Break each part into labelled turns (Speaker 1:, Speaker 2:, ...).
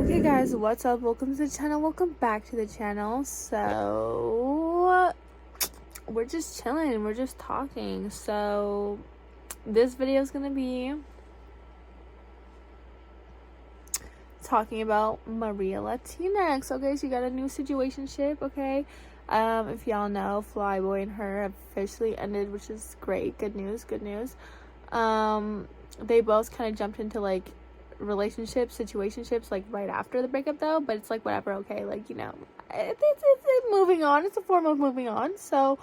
Speaker 1: Hey guys, what's up? Welcome to the channel. Welcome back to the channel. So we're just chilling, we're just talking. So this video is gonna be talking about Maria LATINAX. Okay, she got a new situationship. Okay, if y'all know, Flyboy and her have officially ended, which is great. Good news. They both kind of jumped into like situationships like right after the breakup though, but it's like whatever. Okay, like, you know, it's moving on. It's a form of moving on, so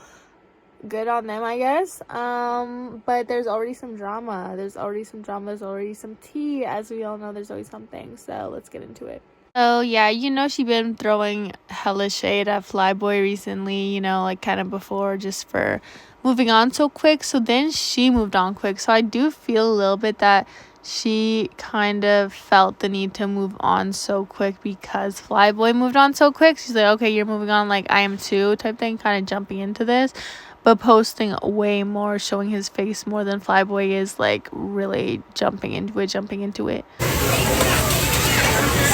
Speaker 1: good on them, I guess. But there's already some drama, there's already some tea. As we all know, there's always something, so let's get into it. Oh yeah, you know, she been throwing hella shade at Flyboy recently, you know, like kind of before, just for moving on so quick. So then she moved on quick, so I do feel a little bit that she kind of felt the need to move on so quick because Flyboy moved on so quick. She's like, okay, you're moving on, like I am too, type thing, kind of jumping into this, but posting way more, showing his face more than Flyboy is, like really jumping into it.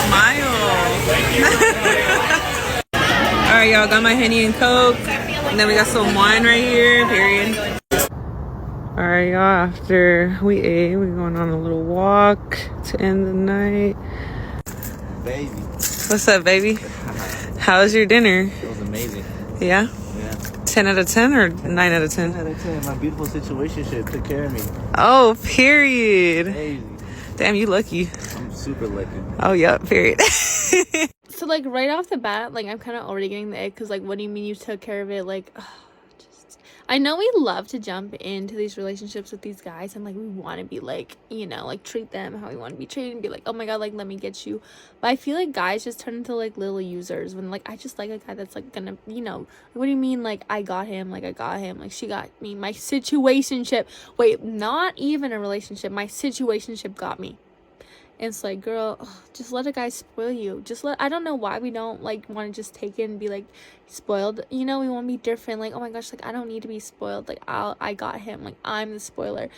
Speaker 2: Smile. All right, y'all, got my Henny and Coke, and then we got some wine right here, period. All right, y'all, after we ate, we're going on a little walk to end the night.
Speaker 3: Baby.
Speaker 2: What's up, baby? How was your dinner?
Speaker 3: It was amazing.
Speaker 2: Yeah?
Speaker 3: Yeah.
Speaker 2: 10 out of 10 or 9 out of 10?
Speaker 3: 10 out of 10. My beautiful situationship took care of me.
Speaker 2: Oh, period.
Speaker 3: Amazing.
Speaker 2: Damn, you lucky.
Speaker 3: I'm super lucky.
Speaker 2: Oh, yeah, period.
Speaker 1: So like right off the bat, like I'm kind of already getting the ick, because like, what do you mean you took care of it? Like, I know we love to jump into these relationships with these guys, and like we want to be like, you know, like treat them how we want to be treated and be like, oh my god, like let me get you. But I feel like guys just turn into like little users when like I just like a guy that's like gonna, you know, what do you mean like I got him, like she got me, my situationship. Wait, not even a relationship, my situationship got me. And it's like, girl, just let a guy spoil you. I don't know why we don't like want to just take it and be like spoiled, you know. We want to be different, like, oh my gosh, like I don't need to be spoiled, like I got him, like I'm the spoiler.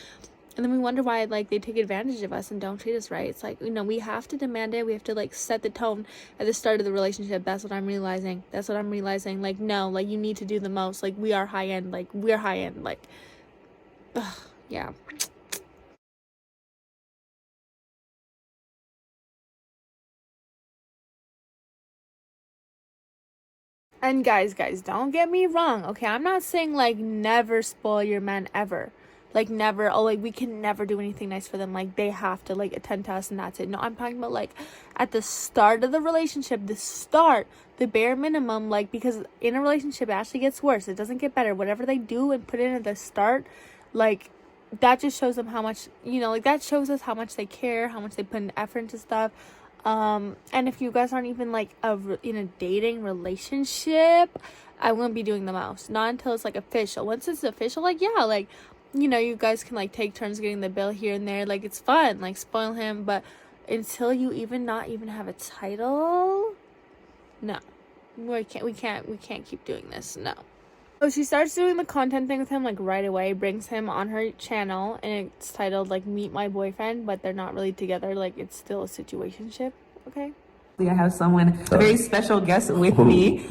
Speaker 1: And then we wonder why like they take advantage of us and don't treat us right. It's like, you know, we have to demand it. We have to like set the tone at the start of the relationship. That's what I'm realizing. Like, no, like you need to do the most. Like we're high end, like yeah. And guys, don't get me wrong, okay? I'm not saying like never spoil your man ever. Like never, oh, like we can never do anything nice for them. Like they have to like attend to us and that's it. No, I'm talking about like at the start of the relationship, the bare minimum, like, because in a relationship it actually gets worse. It doesn't get better. Whatever they do and put in at the start, like that just shows them how much, you know, like that shows us how much they care, how much they put in effort into stuff. And if you guys aren't even like in a dating relationship, I wouldn't be doing the most. Not until it's like official. Once it's official, like yeah, like, you know, you guys can like take turns getting the bill here and there, like it's fun, like spoil him. But until you not even have a title, no, we can't keep doing this. No. So she starts doing the content thing with him like right away, brings him on her channel, and it's titled like Meet My Boyfriend, but they're not really together, like it's still a situationship. Okay,
Speaker 2: I have someone, a very special guest with me.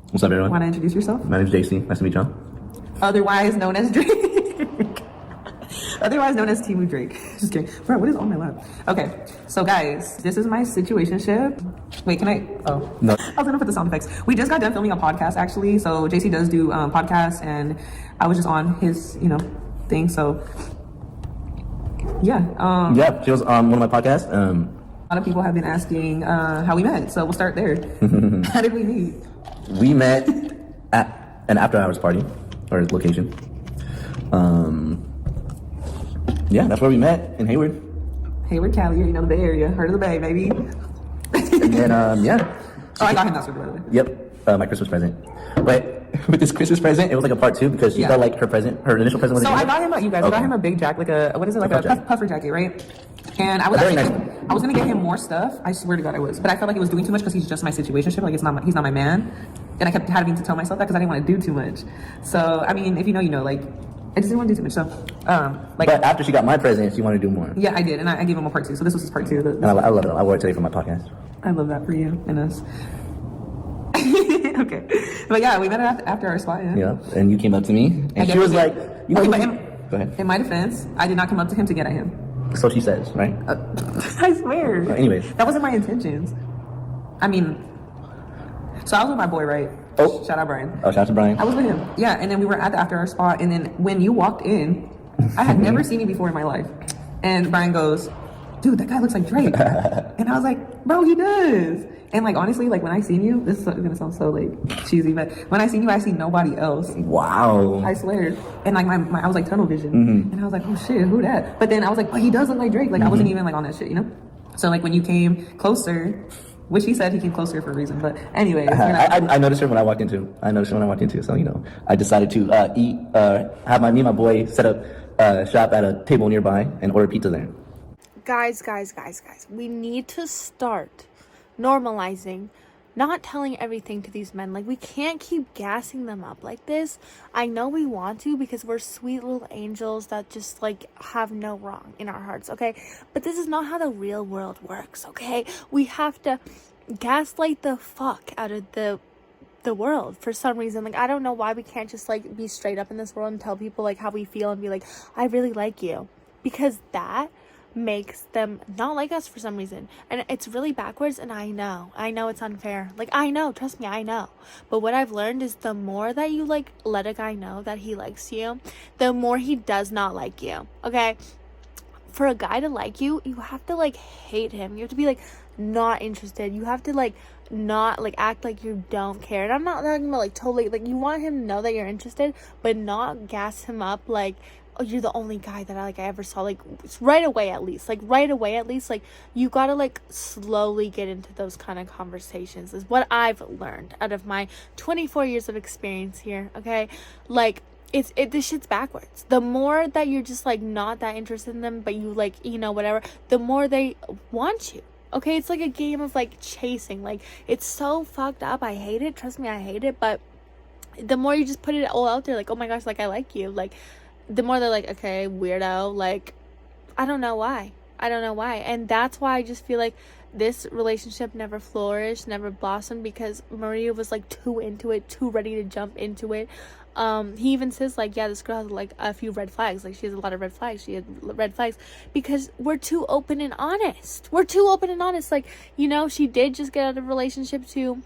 Speaker 3: What's up, everyone?
Speaker 2: Want to introduce yourself?
Speaker 3: My name's JC. Nice to meet y'all.
Speaker 2: Otherwise known as Drake. Otherwise known as Timu Drake. Just kidding. Bro, what is on my lap? Okay, so guys, this is my situationship. Wait, can I? Oh.
Speaker 3: No.
Speaker 2: I was gonna put the sound effects. We just got done filming a podcast, actually. So JC does do podcasts, and I was just on his, you know, thing. So yeah.
Speaker 3: Yeah, she was on one of my podcasts.
Speaker 2: A lot of people have been asking how we met, so we'll start there. How did we meet?
Speaker 3: We met at an after-hours party or location. Yeah, that's where we met, in Hayward,
Speaker 2: Cali. You know, the Bay Area. Heard of the Bay, baby.
Speaker 3: And then yeah.
Speaker 2: Oh, I got him that sword, by the way.
Speaker 3: Yep, my Christmas present. But with this Christmas present, it was like a part two because she felt like her initial present was.
Speaker 2: So I got him I got him a big jacket, like a what is it, like a puffer jacket, right? And I was I was gonna get him more stuff. I swear to God I was, but I felt like it was doing too much because he's just my situationship. Like he's not my man, and I kept having to tell myself that because I didn't want to do too much. So I mean, if you know, you know, like I just didn't want to do too much. So like. But
Speaker 3: after she got my present, she wanted to do more.
Speaker 2: Yeah, I did, and I gave him a part two. So this was his part two.
Speaker 3: And I love it. I wore it today for my podcast.
Speaker 2: I love that for you and us. Okay. But yeah, we met after our spot, yeah.
Speaker 3: Yeah, and you came up to me, and she was like, you know,
Speaker 2: okay, but
Speaker 3: go ahead.
Speaker 2: In my defense, I did not come up to him to get at him.
Speaker 3: So she says, right?
Speaker 2: I swear.
Speaker 3: Anyways.
Speaker 2: That wasn't my intentions. I mean, so I was with my boy, right?
Speaker 3: Oh.
Speaker 2: Shout out Brian.
Speaker 3: Oh, shout out to Brian.
Speaker 2: I was with him. Yeah, and then we were at the after our spot, and then when you walked in, I had never seen you before in my life. And Brian goes, dude, that guy looks like Drake. And I was like, bro, he does. And like, honestly, like when I seen you, this is gonna sound so like cheesy, but when I seen you, I see nobody else.
Speaker 3: Wow.
Speaker 2: I swear. And like my I was like tunnel vision. And I was like, oh shit, who that? But then I was like, but he does look like Drake. Like I wasn't even like on that shit, you know? So like when you came closer, which he said he came closer for a reason, but anyways. You know,
Speaker 3: I noticed her when I walked into. So, you know, I decided to have me and my boy set up shop at a table nearby and order pizza there.
Speaker 1: Guys, we need to start normalizing not telling everything to these men. Like, we can't keep gassing them up like this. I know we want to because we're sweet little angels that just like have no wrong in our hearts, okay? But this is not how the real world works, okay? We have to gaslight the fuck out of the world for some reason. Like, I don't know why we can't just like be straight up in this world and tell people like how we feel and be like, I really like you, because that makes them not like us for some reason. And it's really backwards, and I know it's unfair. Like, I know, trust me, I know. But what I've learned is the more that you like let a guy know that he likes you, the more he does not like you, okay? For a guy to like you, you have to like hate him. You have to be like not interested. You have to like not like act like you don't care. And I'm not talking about like totally like, you want him to know that you're interested, but not gas him up like, oh, you're the only guy that I ever saw. Like, right away at least. Like, you gotta like slowly get into those kind of conversations is what I've learned out of my 24 years of experience here, okay? Like, this shit's backwards. The more that you're just like not that interested in them, but you like, you know, whatever, the more they want you. Okay, it's like a game of like chasing. Like, it's so fucked up. I hate it. Trust me, I hate it. But the more you just put it all out there, like, oh my gosh, like, I like you, like, the more they're like, okay, weirdo. Like, I don't know why. And that's why I just feel like this relationship never flourished, never blossomed, because Maria was like too into it, too ready to jump into it. He even says like, yeah, this girl has like a few red flags. Like, she has a lot of red flags. She had red flags because we're too open and honest. Like, you know, she did just get out of a relationship too.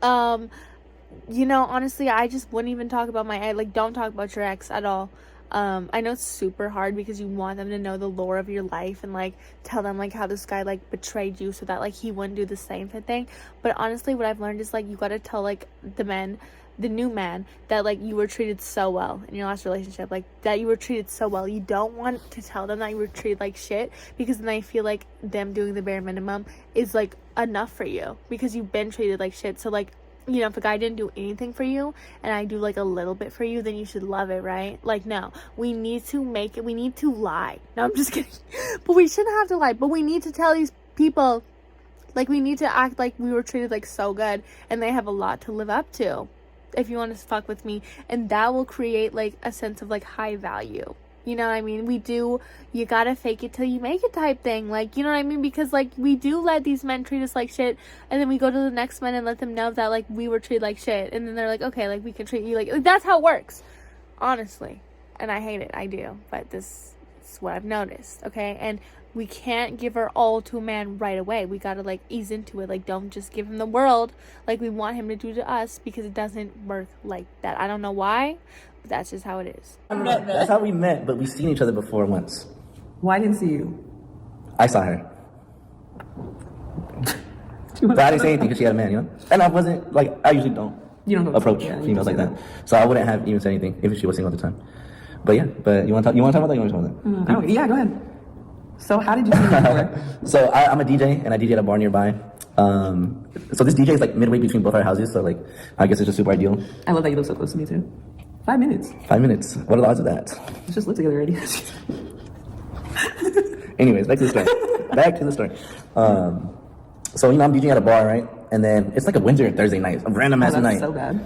Speaker 1: You know, honestly, I just wouldn't even talk about my ex. Like, don't talk about your ex at all. I know it's super hard because you want them to know the lore of your life and like tell them like how this guy like betrayed you so that like he wouldn't do the same thing. But honestly, what I've learned is like, you gotta tell like the new man, that like you were treated so well in your last relationship, like that you were treated so well. You don't want to tell them that you were treated like shit, because then I feel like them doing the bare minimum is like enough for you because you've been treated like shit. So like, you know, if a guy didn't do anything for you and I do like a little bit for you, then you should love it, right? Like, no, we need to lie. No, I'm just kidding. But we shouldn't have to lie. But we need to tell these people, like, we need to act like we were treated like so good and they have a lot to live up to if you want to fuck with me. And that will create like a sense of like high value. You know what I mean? You gotta fake it till you make it type thing. Like, you know what I mean? Because, like, we do let these men treat us like shit, and then we go to the next man and let them know that, like, we were treated like shit. And then they're like, okay, like, we can treat you like that's how it works. Honestly. And I hate it. I do. But this is what I've noticed, okay? And we can't give our all to a man right away. We gotta, like, ease into it. Like, don't just give him the world like we want him to do to us, because it doesn't work like that. I don't know why. That's just how it is.
Speaker 3: That's how we met, but we've seen each other before once.
Speaker 2: Well, I didn't see you.
Speaker 3: I saw her. But I didn't say anything because she had a man, you know? And I wasn't, like, I usually don't approach females like that. So I wouldn't have even said anything if she was single at the time. But yeah, you want to talk about that? You want to talk about that?
Speaker 2: Yeah, go ahead. So how did you see me before?
Speaker 3: So I'm a DJ, and I DJ at a bar nearby. So this DJ is like midway between both our houses, so like, I guess it's just super ideal.
Speaker 2: I love that you live so close to me too. 5 minutes.
Speaker 3: 5 minutes. What are the odds of that?
Speaker 2: Let's just live together already.
Speaker 3: Anyways, back to the story. So, you know, I'm DJing at a bar, right? And then it's like a Wednesday or Thursday night, a random ass night.
Speaker 2: So bad.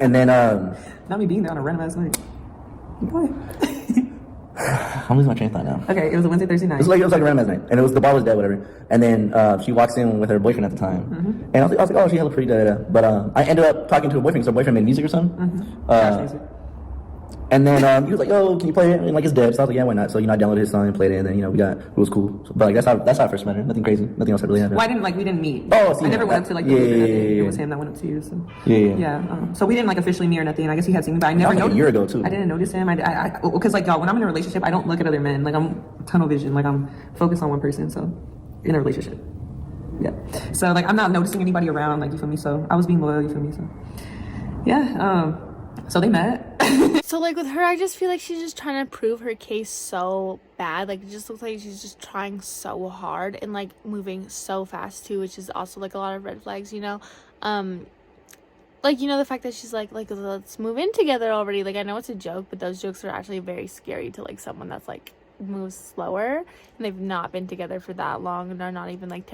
Speaker 3: And then
Speaker 2: not me being there on a random ass night.
Speaker 3: I'm losing my train of thought now.
Speaker 2: Okay, it was a Wednesday, Thursday night.
Speaker 3: It was like a random ass night, and the bar was dead, whatever. And then she walks in with her boyfriend at the time, and I was like, oh, she hella pretty, But I ended up talking to her boyfriend, because her boyfriend made music or something. And then he was like, "Oh, can you play it?" And like it's dead. So I was like, "Yeah, why not?" So I downloaded his song and played it, and then it was cool. So, but like that's how I first met her. Nothing crazy. Nothing else really happened.
Speaker 2: Well, we didn't meet.
Speaker 3: Oh,
Speaker 2: I never went up to like the It was him that went up to you. So yeah. So we didn't like officially meet or nothing. I guess he had seen me, but I never noticed.
Speaker 3: A year ago too.
Speaker 2: I didn't notice him. Because like y'all, when I'm in a relationship, I don't look at other men. Like I'm tunnel vision. Like I'm focused on one person. So in a relationship, yeah. So like I'm not noticing anybody around. Like you feel me. So I was being loyal. You feel me. So yeah. So they met.
Speaker 1: So like with her, I just feel like she's just trying to prove her case so bad. Like it just looks like she's just trying so hard and like moving so fast too, which is also like a lot of red flags, like the fact that she's like let's move in together already. Like I know it's a joke, but those jokes are actually very scary to like someone that's like moves slower and they've not been together for that long, and they're not even like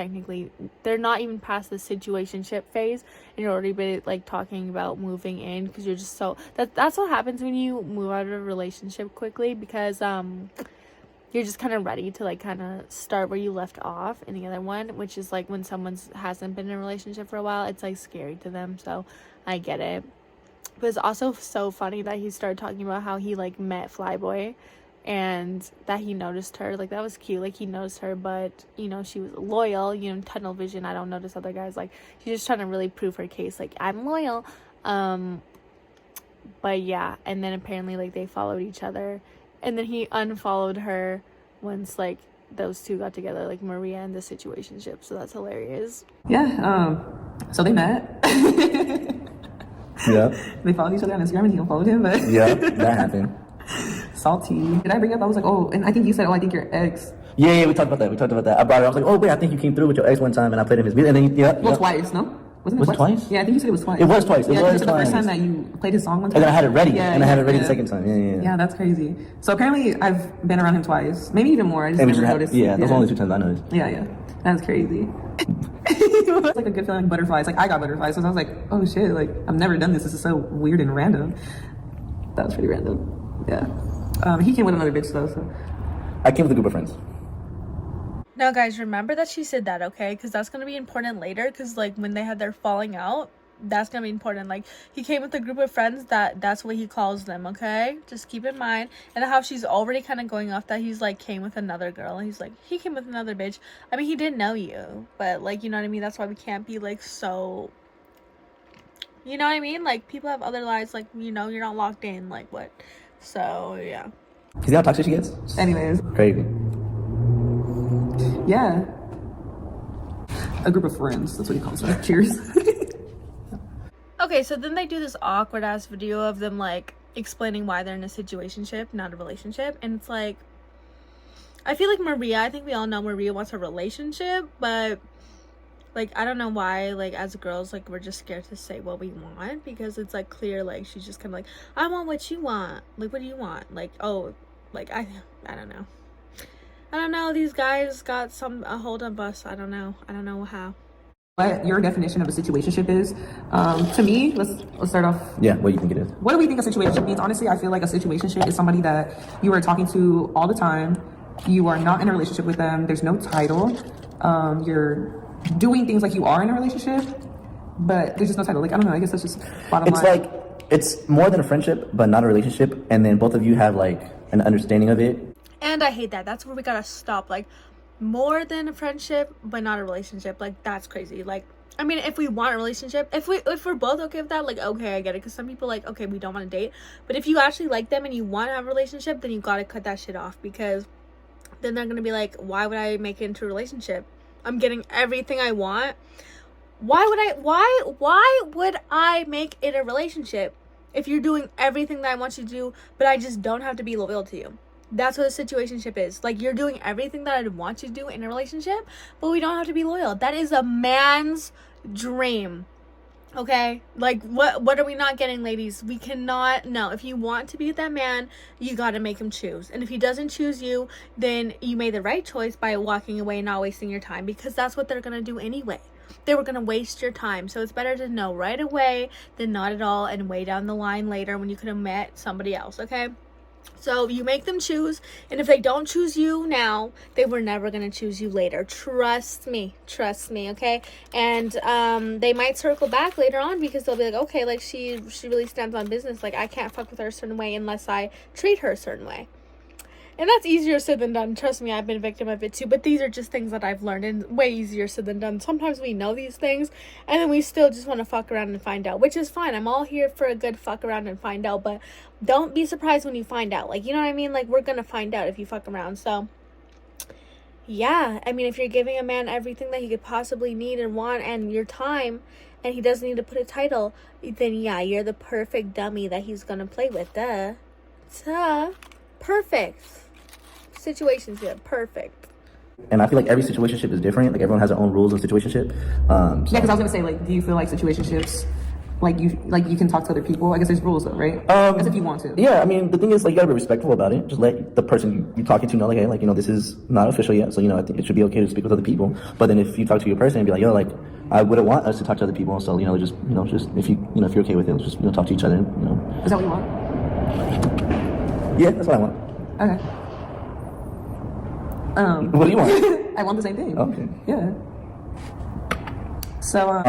Speaker 1: they're not even past the situationship phase, and you're already been like talking about moving in, because you're just that's what happens when you move out of a relationship quickly, because you're just kind of ready to like kind of start where you left off in the other one, which is like when someone hasn't been in a relationship for a while, it's like scary to them. So I get it, but it's also so funny that he started talking about how he like met Flyboy and that he noticed her. Like that was cute, like he noticed her, but she was loyal, tunnel vision. I don't notice other guys. Like she's just trying to really prove her case, like I'm loyal. But yeah, and then apparently like they followed each other, and then he unfollowed her once like those two got together, like Maria and the situationship. So that's hilarious.
Speaker 2: Yeah. So they met.
Speaker 3: Yeah.
Speaker 2: They followed each other on Instagram, and he unfollowed him. But
Speaker 3: yeah, that happened.
Speaker 2: Salty. Did I bring up? I was like, oh, and I think you said, oh, I think your ex.
Speaker 3: Yeah, we talked about that. I brought it. I was like, oh wait, I think you came through with your ex one time, and I played him his music, and then
Speaker 2: twice, no?
Speaker 3: Wasn't it twice?
Speaker 2: Yeah, I think you said it was twice.
Speaker 3: It was twice.
Speaker 2: It was the first time that you played his song one time.
Speaker 3: And then I had it ready. I had it ready the second time. Yeah.
Speaker 2: Yeah, that's crazy. So apparently, I've been around him twice, maybe even more. I just never noticed.
Speaker 3: Yeah, those are only 2 times I noticed.
Speaker 2: Yeah, that's crazy. It was like a good feeling, like butterflies. Like I got butterflies, so I was like, oh shit, like I've never done this. This is so weird and random. That was pretty random. Yeah. He came with another bitch though. So
Speaker 3: I came with a group of friends.
Speaker 1: Now guys, remember that she said that, okay? Because that's going to be important later, because like when they had their falling out, that's going to be important. Like he came with a group of friends, that's what he calls them, okay? Just keep in mind. And how she's already kind of going off that he's like came with another girl, and he's like, he came with another bitch. I mean, he didn't know you, but like, you know what I mean? That's why we can't be like so, you know what I mean? Like people have other lives, like, you're not locked in, like what? So yeah.
Speaker 3: You see how toxic she gets?
Speaker 2: Anyways.
Speaker 3: Crazy.
Speaker 2: Yeah. A group of friends. That's what he calls them. Cheers.
Speaker 1: Okay, so then they do this awkward ass video of them like explaining why they're in a situationship, not a relationship. And it's like, I feel like Maria, I think we all know Maria wants a relationship, but like I don't know why, like as girls, like we're just scared to say what we want, because it's like clear, like she's just kind of like, I want what you want. Like what do you want? Like, oh, like I don't know, these guys got a hold on us. I don't know how.
Speaker 2: What your definition of a situationship is? To me, let's start off.
Speaker 3: Yeah, what do you think it is?
Speaker 2: What do we think a situationship means? Honestly, I feel like a situationship is somebody that you are talking to all the time. You are not in a relationship with them. There's no title. You're doing things like you are in a relationship, but there's just no title. Like I don't know. I guess that's just bottom line.
Speaker 3: It's like it's more than a friendship, but not a relationship. And then both of you have like an understanding of it.
Speaker 1: And I hate that. That's where we gotta stop. Like, more than a friendship, but not a relationship. Like, that's crazy. Like, I mean, if we want a relationship, if we're both okay with that, like, okay, I get it. Because some people, like, okay, we don't want to date. But if you actually like them and you want to have a relationship, then you gotta cut that shit off. Because then they're gonna be like, why would I make it into a relationship? I'm getting everything I want. Why would I make it a relationship if you're doing everything that I want you to do, but I just don't have to be loyal to you? That's what a situationship is. Like, you're doing everything that I'd want you to do in a relationship, but we don't have to be loyal. That is a man's dream. Okay? Like, what are we not getting, ladies? We cannot. No, if you want to be with that man, you gotta make him choose. And if he doesn't choose you, then you made the right choice by walking away and not wasting your time, because that's what they're gonna do anyway. They were gonna waste your time. So it's better to know right away than not at all and way down the line later when you could have met somebody else, okay? So you make them choose, and if they don't choose you now, they were never gonna choose you later. Trust me, okay? And they might circle back later on because they'll be like, okay, like she really stands on business. Like I can't fuck with her a certain way unless I treat her a certain way. And that's easier said than done. Trust me, I've been a victim of it too. But these are just things that I've learned, and way easier said than done. Sometimes we know these things, and then we still just want to fuck around and find out, which is fine. I'm all here for a good fuck around and find out, but don't be surprised when you find out. Like, you know what I mean? Like, we're gonna find out if you fuck around. So, yeah. I mean, if you're giving a man everything that he could possibly need and want, and your time, and he doesn't need to put a title, then yeah, you're the perfect dummy that he's gonna play with. Duh. Perfect. Situationship, perfect.
Speaker 3: And I feel like every situationship is different. Like everyone has their own rules of situationship.
Speaker 2: Yeah, because I was gonna say, like, do you feel like situationships, like you can talk to other people? I guess there's rules though, right? As if you want to.
Speaker 3: Yeah, I mean, the thing is, like, you gotta be respectful about it. Just let the person you're talking to know, like, hey, like, you know, this is not official yet, so, you know, I think it should be okay to speak with other people. But then if you talk to your person and be like, yo, like, I wouldn't want us to talk to other people, so, you know, just if if you're okay with it, just, talk to each other, you know.
Speaker 2: Is that what you want?
Speaker 3: Yeah, that's what I want.
Speaker 2: Okay.
Speaker 3: What do you want?
Speaker 2: I want the same thing.
Speaker 3: Okay.
Speaker 2: Yeah. So,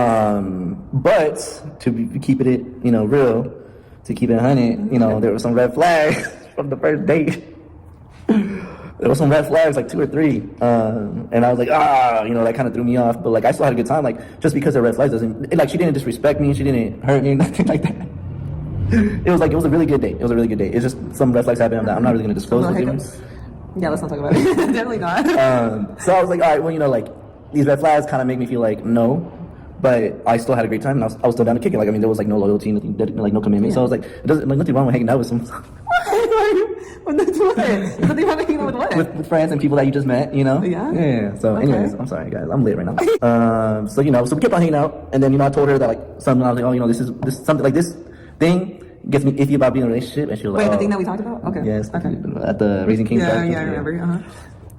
Speaker 3: but to keep it, real, to keep it 100, there were some red flags from the first date. There were some red flags, like 2 or 3, and I was like, that kind of threw me off. But like, I still had a good time. Like, just because the red flags doesn't, like, she didn't disrespect me, she didn't hurt me, nothing like that. It was a really good date. It was a really good date. It's just some red flags happened that I'm not really going to disclose with you.
Speaker 2: Yeah, let's not talk about it. Definitely not.
Speaker 3: So I was like, all right, well, like, these red flags kind of make me feel like no, but I still had a great time, and I was still down to kick it. Like, I mean, there was like no loyalty, nothing, like no commitment. Yeah. So I was like, it doesn't, like, nothing wrong with hanging out with some.
Speaker 2: Nothing wrong with hanging out with what?
Speaker 3: With friends and people that you just met,
Speaker 2: Yeah.
Speaker 3: Yeah. So, anyways, I'm sorry, guys, I'm late right now. So so we kept on hanging out, and then I told her that like something. I was like, oh, this is something like this thing gets me iffy about being in a relationship, and she was like,
Speaker 2: wait, the thing that we talked about? Okay.
Speaker 3: Yes.
Speaker 2: Okay.
Speaker 3: At the Raising Kings.
Speaker 2: Yeah, I remember.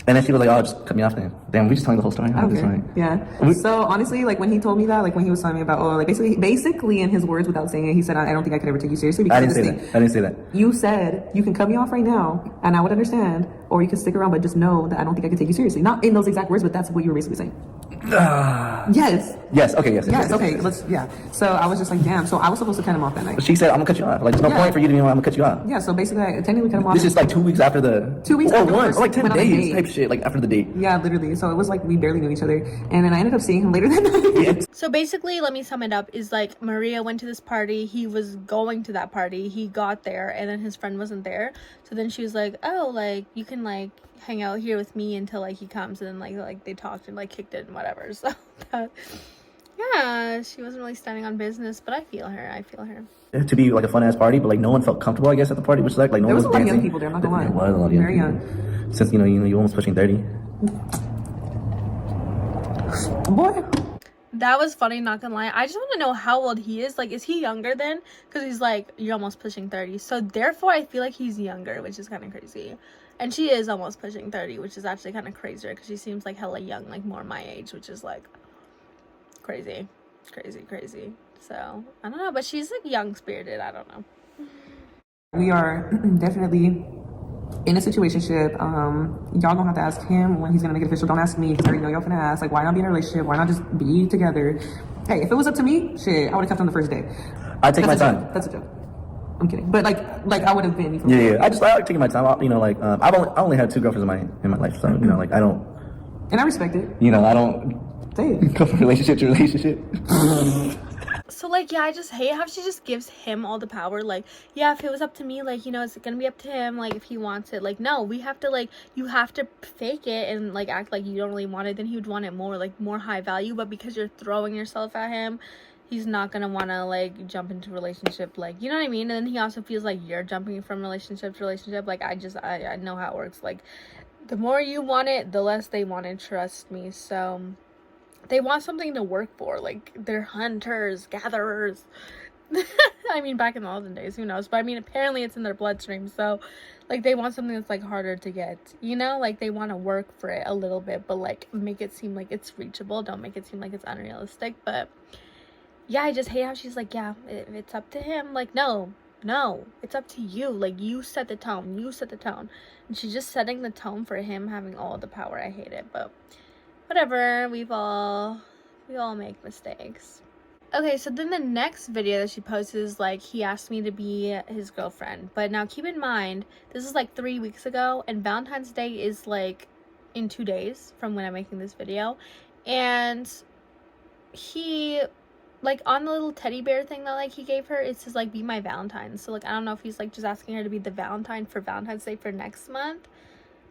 Speaker 3: And then she was like, oh, just cut me off then. Damn, we just telling the whole story.
Speaker 2: Okay. Yeah. So honestly, like when he told me that, like when he was telling me about, like basically in his words without saying it, he said, I don't think I could ever take you seriously because
Speaker 3: I didn't say that.
Speaker 2: You said you can cut me off right now and I would understand, or you can stick around, but just know that I don't think I could take you seriously. Not in those exact words, but that's what you were basically saying. Yes.
Speaker 3: Yes. Okay. Yes.
Speaker 2: Okay. So I was just like, damn. So I was supposed to cut him off that night.
Speaker 3: But she said, I'm gonna cut you off. Like, there's no point for you to be. I'm gonna cut you off.
Speaker 2: Yeah. So basically, I technically cut him off.
Speaker 3: This is like 2 weeks after the.
Speaker 2: 2 weeks.
Speaker 3: Or
Speaker 2: after
Speaker 3: once, or like 10 days type
Speaker 2: date.
Speaker 3: shit. Like after the date.
Speaker 2: Yeah, literally. So it was like we barely knew each other, and then I ended up seeing him later that night.
Speaker 1: So basically, let me sum it up. Is like Maria went to this party. He was going to that party. He got there, and then his friend wasn't there. So then she was like, "Oh, like you can like hang out here with me until like he comes." And then like they talked and like kicked it and whatever. So that, yeah, she wasn't really standing on business, but I feel her.
Speaker 3: To be like a fun ass party, but like no one felt comfortable, I guess, at the party, which like no
Speaker 2: there
Speaker 3: one
Speaker 2: was
Speaker 3: was
Speaker 2: a lot
Speaker 3: dancing.
Speaker 2: of young people there. I'm not gonna lie.
Speaker 3: There was a lot of young
Speaker 2: Very
Speaker 3: people.
Speaker 2: young.
Speaker 3: Since you're almost pushing 30.
Speaker 2: Boy.
Speaker 1: That was funny, not gonna lie. I just want to know how old he is. Like, is he younger then? Because he's like, you're almost pushing 30. So therefore, I feel like he's younger, which is kind of crazy. And she is almost pushing 30, which is actually kind of crazier because she seems like hella young, like more my age, which is like crazy. So I don't know, but she's like young spirited. I don't know.
Speaker 2: We are definitely in a situationship. Y'all gonna have to ask him when he's gonna make it official. Don't ask me because I already know y'all gonna ask. Like, why not be in a relationship? Why not just be together? Hey, if it was up to me, shit, I would have kept on the first day.
Speaker 3: I take my time.
Speaker 2: That's a joke. I'm kidding, but like I would have been.
Speaker 3: Yeah. I like taking my time. I only had 2 girlfriends in my life, so like I don't.
Speaker 2: And I respect it.
Speaker 3: I don't.
Speaker 2: Say it.
Speaker 3: Go from relationship to relationship.
Speaker 1: So, like, yeah, I just hate how she just gives him all the power. Like, yeah, if it was up to me, like, it's gonna be up to him, like, if he wants it. Like, no, we have to, like, you have to fake it and, like, act like you don't really want it. Then he would want it more, like, more high value. But because you're throwing yourself at him, he's not gonna want to, like, jump into a relationship. Like, you know what I mean? And then he also feels like you're jumping from relationship to relationship. Like, I know how it works. Like, the more you want it, the less they want it. Trust me. So they want something to work for. Like, they're hunters, gatherers. I mean, back in the olden days, who knows? But I mean, apparently it's in their bloodstream. So, like, they want something that's, like, harder to get. Like, they want to work for it a little bit, but, like, make it seem like it's reachable. Don't make it seem like it's unrealistic. But yeah, I just hate how she's like, yeah, if it's up to him. Like, no, No, it's up to you. Like, you set the tone. You set the tone. And she's just setting the tone for him having all the power. I hate it, but whatever. We all make mistakes. Okay, so then the next video that she posts is like, he asked me to be his girlfriend. But now keep in mind, this is like 3 weeks ago, and Valentine's Day is like in 2 days from when I'm making this video. And he, like, on the little teddy bear thing that like he gave her, it says like, be my Valentine. So like, I don't know if he's like just asking her to be the Valentine for Valentine's Day for next month,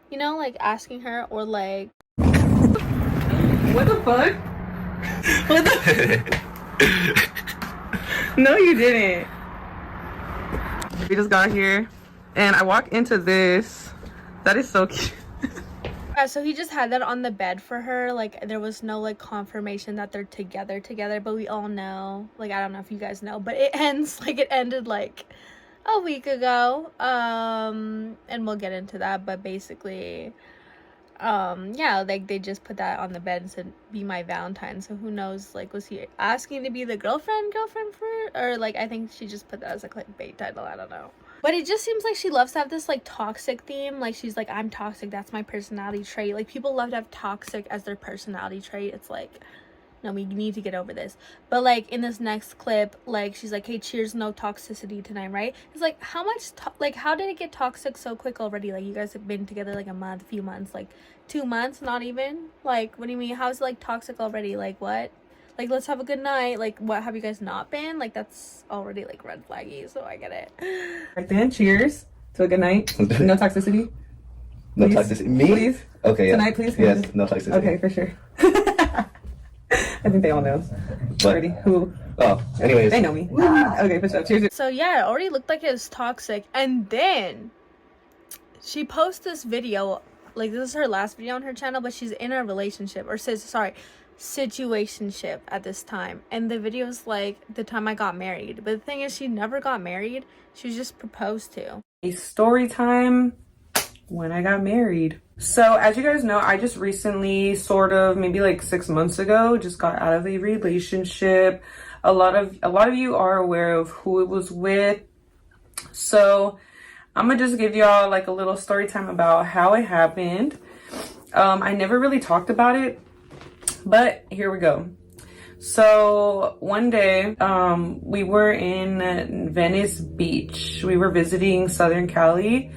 Speaker 1: you know, like asking her, or like
Speaker 2: What the fuck? What the No, you didn't. We just got here and I walk into this. That is so cute.
Speaker 1: yeah, so he just had that on the bed for her. Like, there was no like confirmation that they're together, but we all know, like, I don't know if you guys know, but it ended like a week ago. And we'll get into that, but basically, yeah, like, they just put that on the bed and said, be my Valentine. So who knows, like, was he asking to be the girlfriend for, or like, I think she just put that as a clickbait title, I don't know. But it just seems like she loves to have this like toxic theme. Like, she's like, I'm toxic, that's my personality trait. Like, people love to have toxic as their personality trait. It's like, no, we need to get over this. But like, in this next clip, like, she's like, hey, cheers, no toxicity tonight, right? It's like, how much like, how did it get toxic so quick already? Like, you guys have been together like a month, few months, like 2 months, not even. Like, what do you mean? How is it like toxic already? Like, what? Like, let's have a good night. Like, what, have you guys not been? Like, that's already like red flaggy, so I get it.
Speaker 2: Right then, cheers to a good night. No toxicity.
Speaker 3: No
Speaker 2: Please.
Speaker 3: toxicity. Me?
Speaker 2: Please.
Speaker 3: Okay. Yeah.
Speaker 2: Tonight, please.
Speaker 3: Yes. No toxicity.
Speaker 2: Okay, for sure. I think they all know.
Speaker 3: But,
Speaker 2: Already. Who?
Speaker 3: Oh, anyways.
Speaker 2: They know me. Okay, for sure. Cheers.
Speaker 1: So yeah, it already looked like it was toxic, and then she posts this video. Like, this is her last video on her channel, but she's in a relationship, or says, sorry, situationship at this time. And the video is like, the time I got married. But the thing is, she never got married. She was just proposed to.
Speaker 2: A story time when I got married. So as you guys know, I just recently, sort of maybe like 6 months ago, just got out of a relationship. A lot of you are aware of who it was with. So I'm gonna just give y'all like a little story time about how it happened. I never really talked about it, but here we go. So one day, we were in Venice Beach. We were visiting Southern Cali,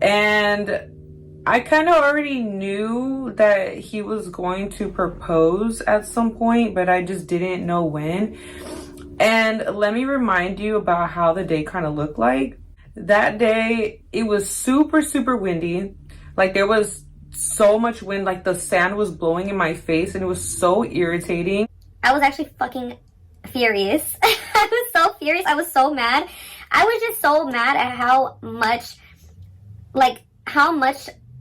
Speaker 2: and I kind of already knew that he was going to propose at some point, but I just didn't know when. And let me remind you about how the day kind of looked like. That day, it was super, super windy. Like, there was so much wind, like the sand was blowing in my face, and it was so irritating.
Speaker 4: I was actually fucking furious. I was so furious. I was so mad. I was just so mad at how much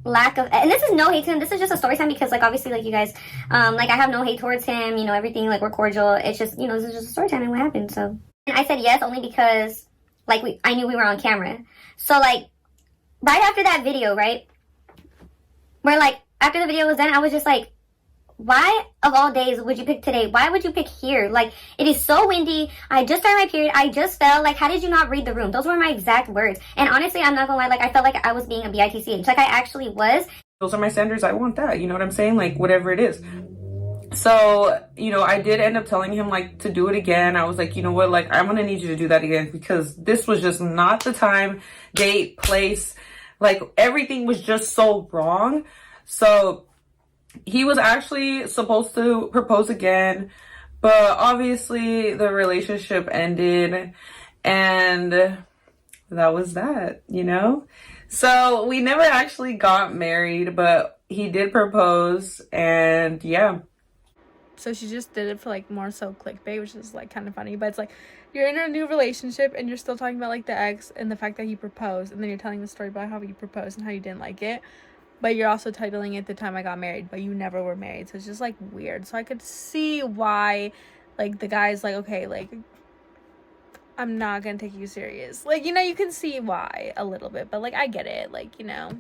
Speaker 4: lack of, and this is no hate to him, this is just a story time, because like, obviously, like, you guys, like, I have no hate towards him, you know, everything, like, we're cordial. It's just, you know, this is just a story time and what happened. So, and I said yes only because, like, I knew we were on camera. So, like, right after that video, right, where, like, after the video was done, I was just like, why of all days would you pick today? Why would you pick here? Like, it is so windy. I just started my period. I just fell. Like, how did you not read the room? Those were my exact words. And honestly, I'm not gonna lie, like, I felt like I was being a bitch. Like, I actually was.
Speaker 2: Those are my standards. I want that. You know what I'm saying? Like, whatever it is. So, you know, I did end up telling him, like, to do it again. I was like, you know what? Like, I'm gonna need you to do that again, because this was just not the time, date, place. Like, everything was just so wrong. So he was actually supposed to propose again, but obviously the relationship ended, and that was that, you know? So we never actually got married, but he did propose, and yeah.
Speaker 1: So she just did it for like more so clickbait, which is like kind of funny. But it's like, you're in a new relationship and you're still talking about like the ex and the fact that he proposed, and then you're telling the story about how you proposed and how you didn't like it, but you're also titling it The Time I Got Married, but you never were married. So it's just like weird. So I could see why like the guy's like, okay, like, I'm not gonna take you serious. Like, you know, you can see why a little bit, but like, I get it. Like, you know,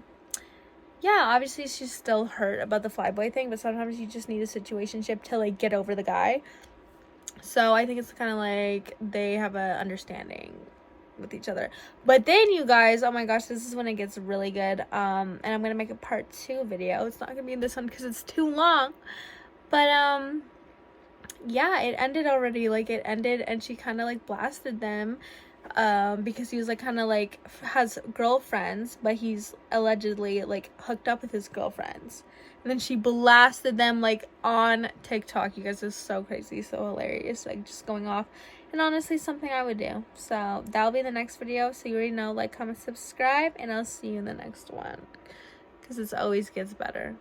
Speaker 1: yeah, obviously she's still hurt about the flyboy thing, but sometimes you just need a situationship to like get over the guy. So I think it's kind of like they have a understanding with each other. But then, you guys, oh my gosh, this is when it gets really good. And I'm gonna make a part 2 video. It's not gonna be in this one because it's too long. But yeah, it ended already. Like, it ended, and she kind of like blasted them because he was like kind of like has girlfriends, but he's allegedly like hooked up with his girlfriends. And then she blasted them like on TikTok. You guys, are so crazy, so hilarious, like just going off. And honestly, something I would do. So that'll be the next video. So you already know, like, comment, subscribe, and I'll see you in the next one, because it always gets better.